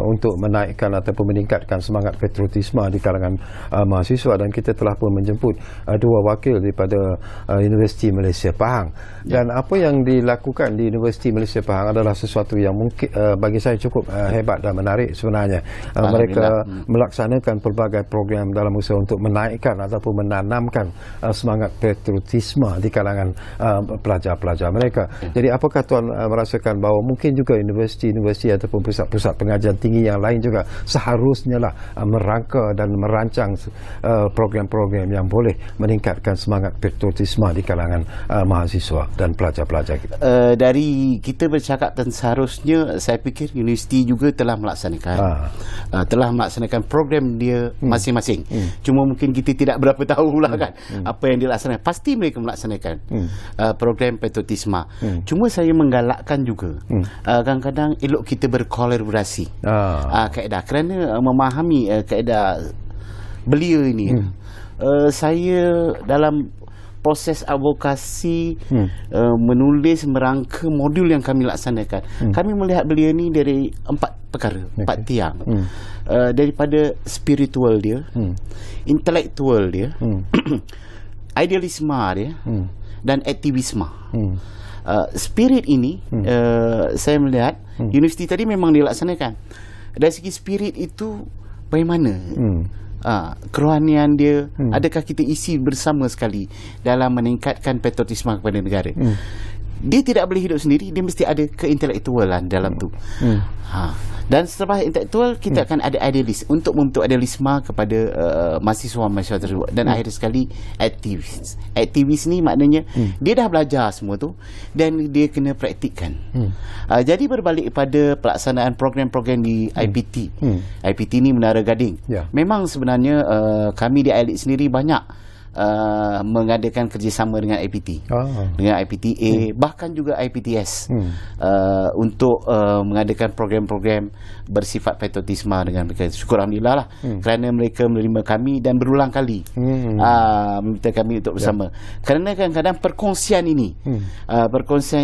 untuk menaikkan ataupun meningkatkan semangat patriotisme di kalangan mahasiswa, dan kita telah pun menjemput dua wakil daripada Universiti Malaysia Pahang. Dan apa yang dilakukan di Universiti Malaysia Pahang adalah sesuatu yang mungkin bagi saya cukup hebat dan menarik sebenarnya. Mereka melaksanakan pelbagai program dalam usaha untuk menaikkan ataupun menanamkan semangat patriotisme di kalangan pelajar-pelajar mereka. Jadi apakah tuan merasakan bahawa mungkin juga universiti-universiti ataupun pusat-pusat pengajian tinggi yang lain juga seharusnya lah merangka dan merancang program-program yang boleh meningkatkan semangat patriotisme di kalangan mahasiswa dan pelajar-pelajar kita? Dari kita bercakap dan seharusnya, saya fikir universiti juga telah melaksanakan program dia masing-masing. Cuma mungkin kita tidak berapa tahulah kan apa yang dilaksanakan. Pasti mereka melaksanakan program patriotisme. Cuma saya menggalakkan juga kadang-kadang elok kita berkolaborasi kaedah, kerana memahami kaedah belia ini. Saya dalam proses advokasi, menulis, merangka modul yang kami laksanakan, kami melihat belia ni dari 4 perkara, 4 tiang. Daripada spiritual dia, intelektual dia, idealisme dia, dan aktivisme. Spirit ini, saya melihat universiti tadi memang dilaksanakan. Dari segi spirit itu bagaimana? Kerohanian dia, adakah kita isi bersama sekali dalam meningkatkan patriotisme kepada negara? Dia tidak boleh hidup sendiri, dia mesti ada keintelektualan dalam tu. Dan setelah intelektual, kita akan ada idealis untuk membentuk idealisme kepada mahasiswa-mahasiswa tersebut. Dan akhir sekali aktivis. Aktivis ni maknanya dia dah belajar semua tu dan dia kena praktikkan. Jadi berbalik pada pelaksanaan program-program di IPT. IPT ni Menara Gading. Memang sebenarnya kami di ILIT sendiri banyak mengadakan kerjasama dengan IPT, dengan IPTA, bahkan juga IPTS untuk mengadakan program-program bersifat patriotisme dengan mereka. Syukur Alhamdulillah lah, kerana mereka menerima kami dan berulang kali meminta kami untuk bersama. Kerana kadang-kadang perkongsian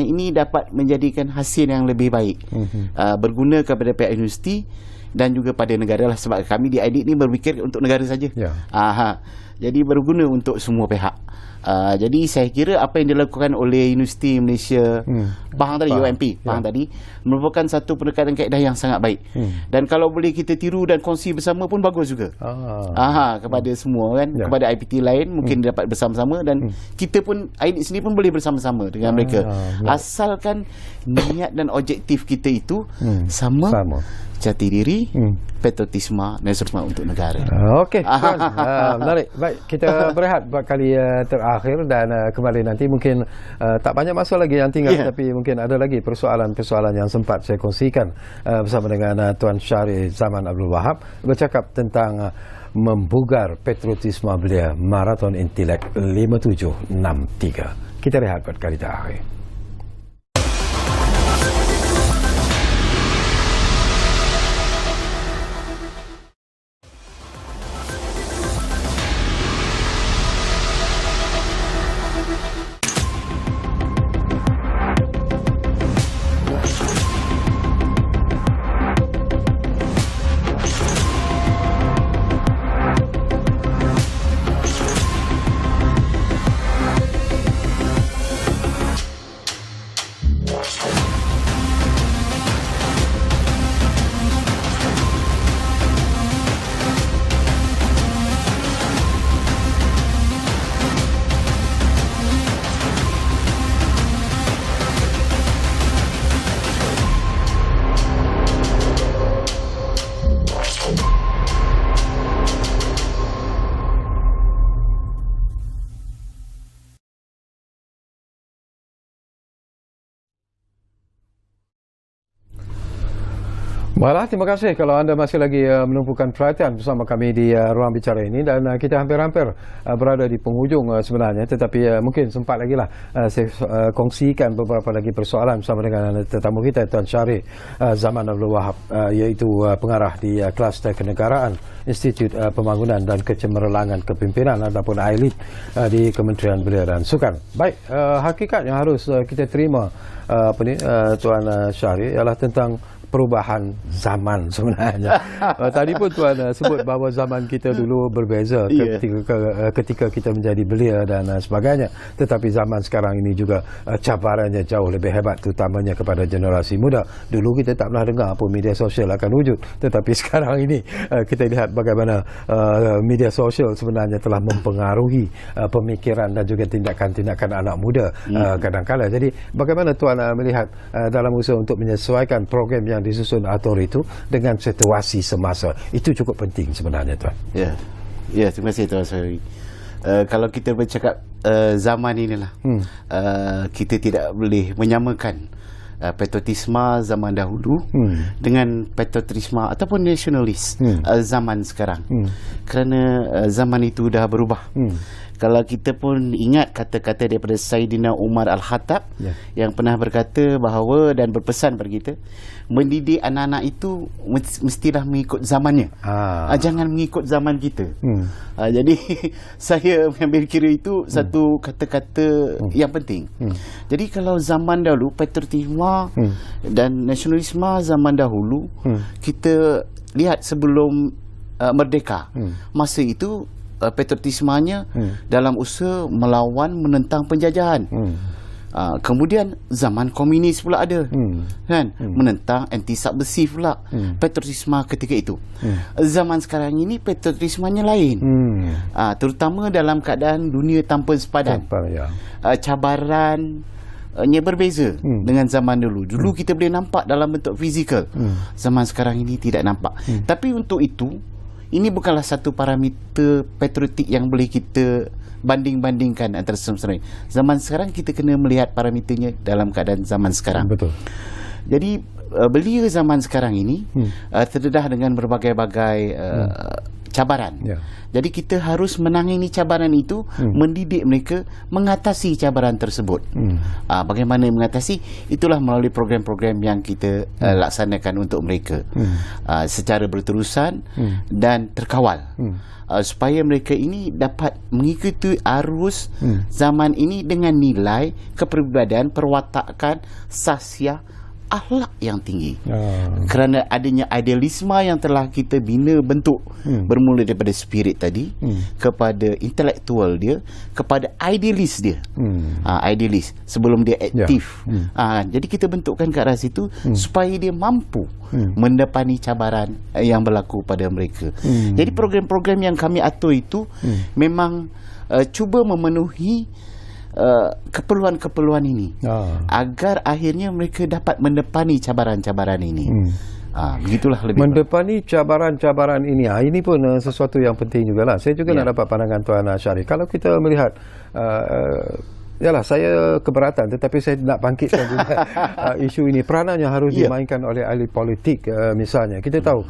ini dapat menjadikan hasil yang lebih baik, berguna kepada pihak universiti dan juga pada negara lah, sebab kami di IDIT ni berfikir untuk negara saja. Jadi berguna untuk semua pihak. Jadi saya kira apa yang dilakukan oleh Universiti Malaysia Pahang tadi, UMP Pahang tadi, merupakan satu pendekatan kaedah yang sangat baik. Dan kalau boleh kita tiru dan kongsi bersama pun bagus juga. Kepada semua kan, kepada IPT lain mungkin dapat bersama-sama, dan kita pun IDIT sendiri pun boleh bersama-sama dengan mereka. Asalkan niat dan objektif kita itu sama. Jati diri, patriotisme, nasionalisme untuk negara. Okey, menarik. Baik, kita berehat buat kali terakhir, dan kembali nanti mungkin tak banyak masa lagi yang tinggal, tapi mungkin ada lagi persoalan-persoalan yang sempat saya kongsikan bersama dengan Tuan Syarif Zaman Abdul Wahab, bercakap tentang membugar patriotisme belia, Marathon Intelek 5763. Kita rehat buat kali terakhir. Baiklah, terima kasih kalau anda masih lagi menumpukan perhatian bersama kami di Ruang Bicara ini, dan kita hampir-hampir berada di penghujung sebenarnya, tetapi mungkin sempat lagi lah saya kongsikan beberapa lagi persoalan bersama dengan tetamu kita, Tuan Syarih Zaman Abdul Wahab, iaitu pengarah di Kluster Kenegaraan Institut Pembangunan dan Kecemerlangan Kepimpinan ataupun AILID di Kementerian Belia dan Sukan. Baik, hakikat yang harus kita terima Tuan Syarih ialah tentang perubahan zaman sebenarnya. Tadi pun Tuan sebut bahawa zaman kita dulu berbeza ketika kita menjadi belia dan sebagainya. Tetapi zaman sekarang ini juga cabarannya jauh lebih hebat, terutamanya kepada generasi muda. Dulu kita tak pernah dengar apa media sosial akan wujud. Tetapi sekarang ini kita lihat bagaimana media sosial sebenarnya telah mempengaruhi pemikiran dan juga tindakan-tindakan anak muda kadang-kala. Jadi bagaimana Tuan melihat dalam usaha untuk menyesuaikan program yang disusun atur itu dengan situasi semasa, itu cukup penting sebenarnya, Tuan. Ya, terima kasih Tuan Syarih. Kalau kita bercakap zaman inilah, kita tidak boleh menyamakan patriotisme zaman dahulu dengan patriotisme ataupun nasionalis zaman sekarang. Kerana zaman itu dah berubah. Kalau kita pun ingat kata-kata daripada Saidina Umar Al-Khattab yang pernah berkata bahawa dan berpesan kepada kita, mendidik anak-anak itu mestilah mengikut zamannya. Jangan mengikut zaman kita. Jadi saya mengambil kira itu satu kata-kata yang penting. Jadi kalau zaman dahulu patriotisme dan nasionalisme zaman dahulu, kita lihat sebelum merdeka, masa itu patriotismenya dalam usaha melawan menentang penjajahan. Kemudian zaman komunis pula ada, kan, menentang anti subversif pula. Patriotisme ketika itu. Zaman sekarang ini patriotismenya lain. Terutama dalam keadaan dunia tanpa sepadan. Cabarannya berbeza dengan zaman dulu. Dulu kita boleh nampak dalam bentuk fizikal. Zaman sekarang ini tidak nampak. Tapi untuk itu, ini bukanlah satu parameter patriotik yang boleh kita banding-bandingkan antara sama-sama. Zaman sekarang kita kena melihat parameternya dalam keadaan zaman sekarang. Betul. Jadi belia zaman sekarang ini terdedah dengan berbagai-bagai cabaran. Jadi kita harus menangani cabaran itu, mendidik mereka mengatasi cabaran tersebut. Bagaimana mengatasi? Itulah melalui program-program yang kita laksanakan untuk mereka secara berterusan dan terkawal, supaya mereka ini dapat mengikuti arus zaman ini dengan nilai kepribadian, perwatakan, sahsiah, akhlak yang tinggi. Kerana adanya idealisme yang telah kita bina bentuk, bermula daripada spirit tadi, kepada intelektual dia, kepada idealis dia. Idealis sebelum dia aktif. Jadi kita bentukkan ke arah situ supaya dia mampu mendepani cabaran yang berlaku pada mereka. Jadi program-program yang kami atur itu memang cuba memenuhi keperluan-keperluan ini agar akhirnya mereka dapat mendepani cabaran-cabaran ini. Begitulah lebih mendepani cabaran-cabaran ini. Ini pun sesuatu yang penting jugalah. Saya juga nak dapat pandangan Tuan Syarih. Kalau kita melihat yalah, saya keberatan, tetapi saya nak bangkitkan juga isu ini. Peranan yang harus dimainkan oleh ahli politik misalnya. Kita tahu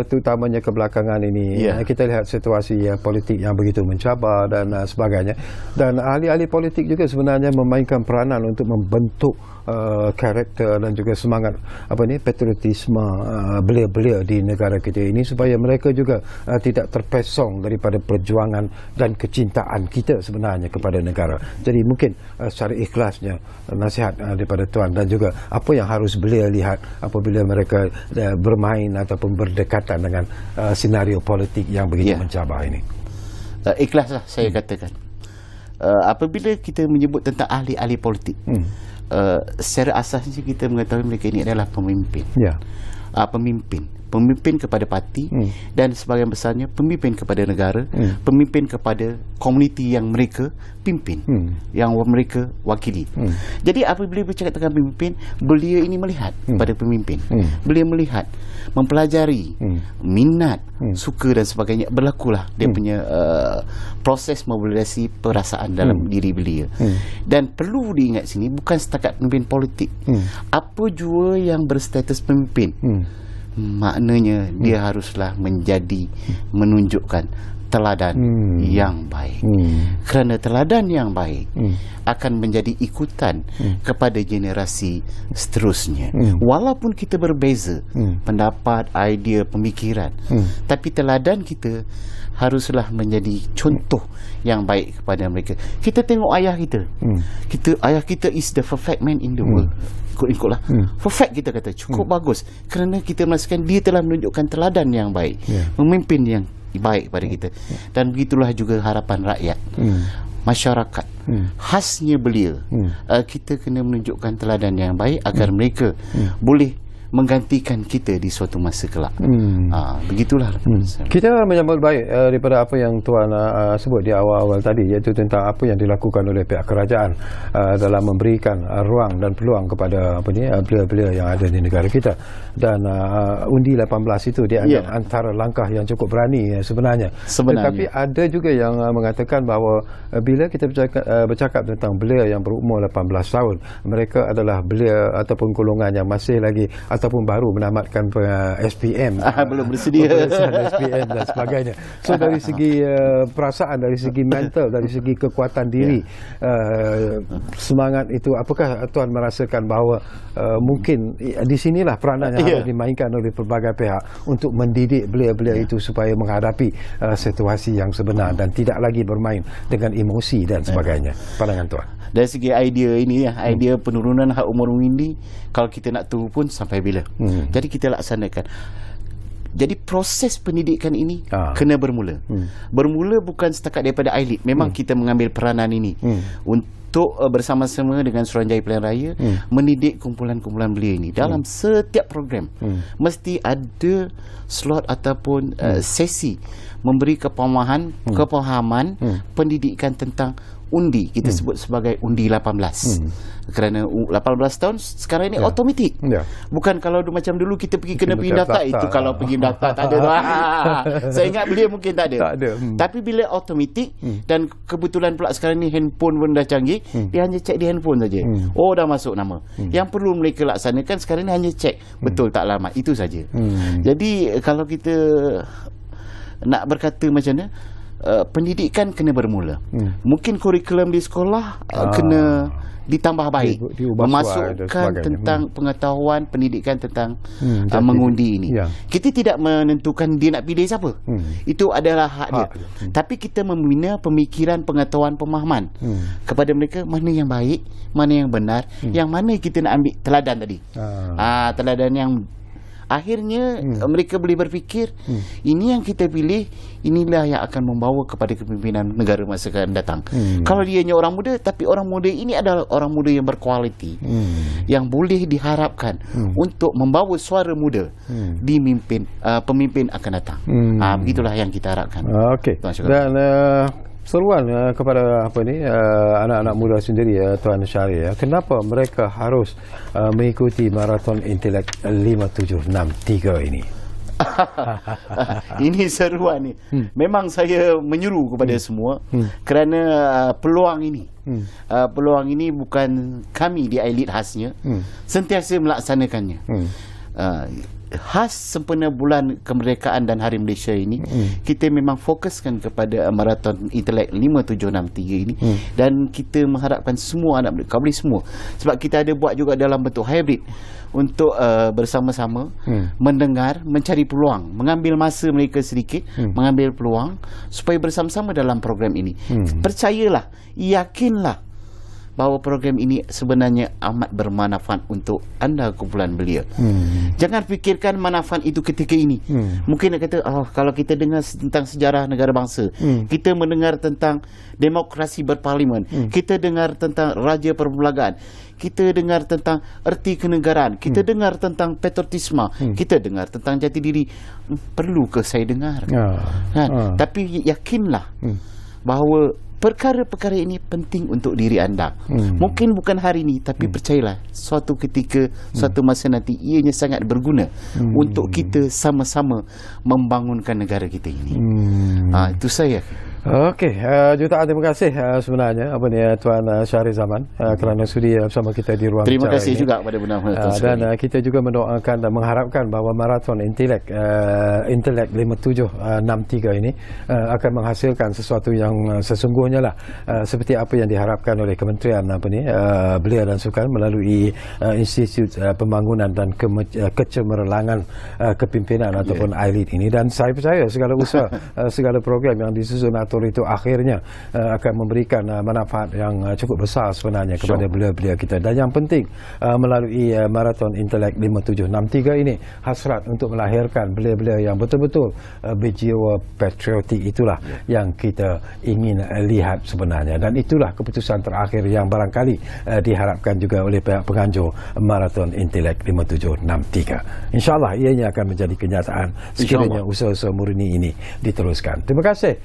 terutamanya kebelakangan ini kita lihat situasi politik yang begitu mencabar dan sebagainya. Dan ahli-ahli politik juga sebenarnya memainkan peranan untuk membentuk karakter dan juga semangat patriotisme belia-belia di negara kita ini, supaya mereka juga tidak terpesong daripada perjuangan dan kecintaan kita sebenarnya kepada negara. Jadi mungkin secara ikhlasnya nasihat daripada Tuan, dan juga apa yang harus belia lihat apabila mereka bermain ataupun berdekatan dengan senario politik yang begitu mencabar ini. Ikhlaslah saya katakan. Apabila kita menyebut tentang ahli-ahli politik, secara asasnya kita mengetahui mereka ini adalah pemimpin. Pemimpin kepada parti, dan sebagian besarnya pemimpin kepada negara, pemimpin kepada komuniti yang mereka pimpin, yang mereka wakili. Jadi apabila bercakap tentang pemimpin, beliau ini melihat pada pemimpin. Beliau melihat, mempelajari minat, suka dan sebagainya. Berlakulah dia punya proses mobilisasi perasaan dalam diri beliau. Dan perlu diingat sini, bukan setakat pemimpin politik. Apa jua yang berstatus pemimpin, maknanya dia haruslah menunjukkan teladan yang baik. Kerana teladan yang baik akan menjadi ikutan kepada generasi seterusnya. Walaupun kita berbeza pendapat, idea, pemikiran, tapi teladan kita haruslah menjadi contoh yang baik kepada mereka. Kita tengok ayah kita. Ayah kita is the perfect man in the world. Ikut-ikutlah. Perfect, kita kata cukup bagus, kerana kita merasakan dia telah menunjukkan teladan yang baik, memimpin yang baik pada kita. Dan begitulah juga harapan rakyat, masyarakat. Khasnya beliau, kita kena menunjukkan teladan yang baik agar mereka boleh menggantikan kita di suatu masa kelak. Begitulah. Kita menyambut baik daripada apa yang Tuan sebut di awal-awal tadi, iaitu tentang apa yang dilakukan oleh pihak kerajaan dalam memberikan ruang dan peluang kepada belia-belia yang ada di negara kita. Dan undi 18 itu dianggap antara langkah yang cukup berani sebenarnya. Tetapi ada juga yang mengatakan bahawa bila kita bercakap tentang belia yang berumur 18 tahun, mereka adalah belia ataupun golongan yang masih lagi ataupun baru menamatkan SPM, belum bersedia SPM dan sebagainya. So dari segi perasaan, dari segi mental, dari segi kekuatan diri, semangat itu, apakah Tuan merasakan bahawa mungkin di sinilah peranan yang harus dimainkan oleh pelbagai pihak untuk mendidik belia-belia itu supaya menghadapi situasi yang sebenar dan tidak lagi bermain dengan emosi dan sebagainya. Pandangan Tuan? Dari segi idea ini, idea penurunan hak umur mengundi, kalau kita nak tunggu pun sampai bila? Jadi kita laksanakan. Jadi proses pendidikan ini kena bermula. Bermula bukan setakat daripada ILIT. Memang kita mengambil peranan ini untuk bersama-sama dengan Suruhanjaya Pilihan Raya mendidik kumpulan-kumpulan belia ini. Dalam setiap program mesti ada slot ataupun sesi memberi kepahaman pendidikan tentang undi. Kita sebut sebagai undi 18. Kerana 18 tahun sekarang ini automatik. Bukan kalau macam dulu kita kena pergi daftar. Itu kalau pergi daftar tak ada. Saya ingat belia mungkin tak ada. Tapi bila automatik, dan kebetulan pula sekarang ni handphone pun dah canggih, dia hanya cek di handphone saja. Oh, dah masuk nama. Yang perlu mereka laksanakan sekarang ni hanya cek betul tak alamat. Itu saja. Jadi kalau kita nak berkata macam mana, pendidikan kena bermula. Mungkin kurikulum di sekolah kena ditambah baik, memasukkan tentang pengetahuan pendidikan tentang mengundi ini. Kita tidak menentukan dia nak pilih siapa. Itu adalah hak dia. Tapi kita membina pemikiran, pengetahuan, pemahaman kepada mereka, mana yang baik, mana yang benar, yang mana kita nak ambil teladan tadi. Teladan yang akhirnya mereka boleh berfikir, ini yang kita pilih, inilah yang akan membawa kepada kepimpinan negara masa akan datang. Kalau dia hanya orang muda, tapi orang muda ini adalah orang muda yang berkualiti, yang boleh diharapkan untuk membawa suara muda di pemimpin akan datang. Begitulah yang kita harapkan. Okey. Dan seruan kepada anak-anak muda sendiri, Tuan Syahrir, kenapa mereka harus mengikuti maraton intelek 5763 ini? Ini seruan ni. Memang saya menyeru kepada semua, kerana peluang ini bukan kami di ILIT khasnya sentiasa melaksanakannya. Khas sempena bulan kemerdekaan dan Hari Malaysia ini, kita memang fokuskan kepada maraton intelek 5763 ini, dan kita mengharapkan semua anak muda, boleh semua, sebab kita ada buat juga dalam bentuk hybrid untuk bersama-sama mendengar, mencari peluang, mengambil masa mereka sedikit, mengambil peluang supaya bersama-sama dalam program ini. Percayalah, yakinlah bahawa program ini sebenarnya amat bermanfaat untuk anda kumpulan belia. Jangan fikirkan manfaat itu ketika ini. Mungkin nak kata, kalau kita dengar tentang sejarah negara bangsa, kita mendengar tentang demokrasi berparlimen, kita dengar tentang raja perlembagaan, kita dengar tentang erti kenegaraan, kita dengar tentang patriotisme, kita dengar tentang jati diri. Perlu ke saya dengar? Tapi yakinlah bahawa perkara-perkara ini penting untuk diri anda. Mungkin bukan hari ini, tapi percayalah, suatu ketika, suatu masa nanti, ianya sangat berguna untuk kita sama-sama membangunkan negara kita ini. Itu saya. Okey, jutaan terima kasih sebenarnya Tuan Syahri Zaman kerana sudi bersama kita di ruang Terima bicara kasih ini. juga kepada Bernama Tuan Dan kita juga mendoakan dan mengharapkan bahawa maraton Intelek 5763 ini akan menghasilkan sesuatu yang sesungguhnya lah, seperti apa yang diharapkan oleh Kementerian Belia dan Sukan melalui Institut Pembangunan dan Kecemerlangan Kepimpinan ataupun ILEAD ini. Dan saya percaya segala usaha segala program yang disusun itu akhirnya akan memberikan manfaat yang cukup besar sebenarnya kepada belia-belia kita. Dan yang penting melalui maraton Intelek 5763 ini hasrat untuk melahirkan belia-belia yang betul-betul berjiwa patriotik, itulah yang kita ingin lihat sebenarnya. Dan itulah keputusan terakhir yang barangkali diharapkan juga oleh pihak penganjur maraton Intelek 5763. InsyaAllah ianya akan menjadi kenyataan sekiranya usaha-usaha murni ini diteruskan. Terima kasih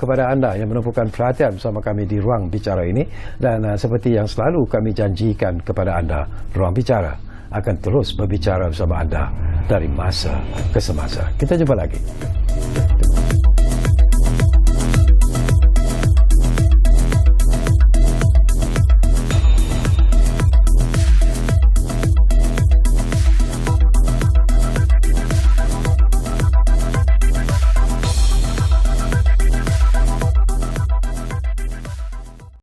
kepada anda yang menumpukan perhatian bersama kami di ruang bicara ini. Dan seperti yang selalu kami janjikan kepada anda, ruang bicara akan terus berbicara bersama anda dari masa ke semasa. Kita jumpa lagi.